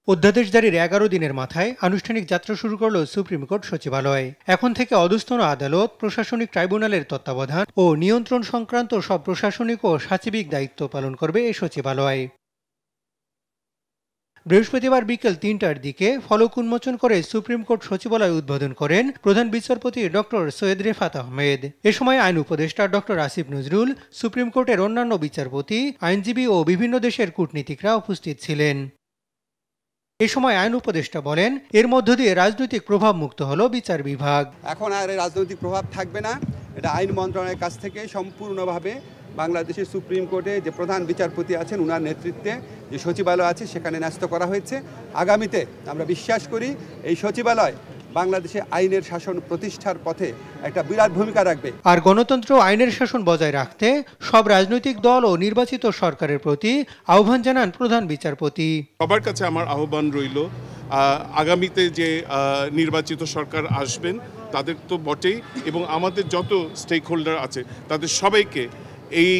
অধ্যাদেশ জারির ১১ দিনের মাথায় আনুষ্ঠানিক যাত্রা শুরু করল সুপ্রিম কোর্ট সচিবালয়। এখন থেকে অধস্তন আদালত, প্রশাসনিক ট্রাইব্যুনালের তত্ত্বাবধান ও নিয়ন্ত্রণ সংক্রান্ত সব প্রশাসনিক ও সাচিবিক দায়িত্ব পালন করবে এই সচিবালয়। বৃহস্পতিবার বিকেল ৩টার দিকে ফলক উন্মোচন করে সুপ্রিম কোর্ট সচিবালয় উদ্বোধন করেন প্রধান বিচারপতি ডক্টর সৈয়দ রেফাত আহমেদ। এ সময় আইন উপদেষ্টা ডক্টর আসিফ নজরুল, সুপ্রিম কোর্টের অন্যান্য বিচারপতি, আইনজীবী ও বিভিন্ন দেশের কূটনীতিকরা উপস্থিত ছিলেন। এ সময় আইন উপদেষ্টা বলেন, এর মধ্য দিয়ে রাজনৈতিক প্রভাব মুক্ত হলো বিচার বিভাগ। এখন আর রাজনৈতিক প্রভাব থাকবে না। এটা আইন মন্ত্রণালয়ের কাছ থেকে সম্পূর্ণভাবে বাংলাদেশের সুপ্রিম কোর্টে যে প্রধান বিচারপতি আছেন ওনার নেতৃত্বে যে সচিবালয় আছে সেখানে ন্যস্ত করা হয়েছে। আগামীতে আমরা বিশ্বাস করি এই সচিবালয় বাংলাদেশে আইনের শাসন প্রতিষ্ঠার পথে একটা বিরাট ভূমিকা রাখবে। আর গণতন্ত্র আইনের শাসন বজায় রাখতে সব রাজনৈতিক দল ও নির্বাচিত সরকারের প্রতি আহ্বান জানান প্রধান বিচারপতি। সবার কাছে আমার আহ্বান রইল, আগামীতে যে নির্বাচিত সরকার আসবেন তাদের তো বটেই, এবং আমাদের যত স্টেক হোল্ডার আছে তাদের সবাইকে এই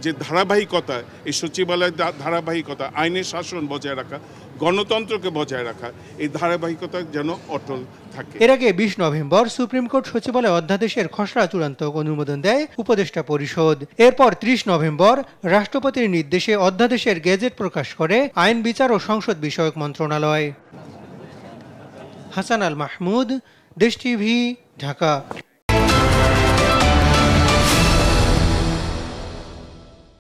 যে ধারাবাহিকতা, এই সচিবালয়ের ধারাবাহিকতা, আইনের শাসন বজায় রাখা, গণতন্ত্রকে বজায় রাখা, এই ধারাবাহিকতা যেন অটল থাকে। এর আগে ২০ নভেম্বর সুপ্রিম কোর্ট সচিবালয় অধ্যাদেশের খসড়া চূড়ান্ত অনুমোদন দেয় উপদেষ্টা পরিষদ। এরপর ৩০ নভেম্বর রাষ্ট্রপতির নির্দেশে অধ্যাদেশের গেজেট প্রকাশ করে আইন, বিচার ও সংসদ বিষয়ক মন্ত্রণালয়। হাসান আল মাহমুদ, দেশ টিভি, ঢাকা।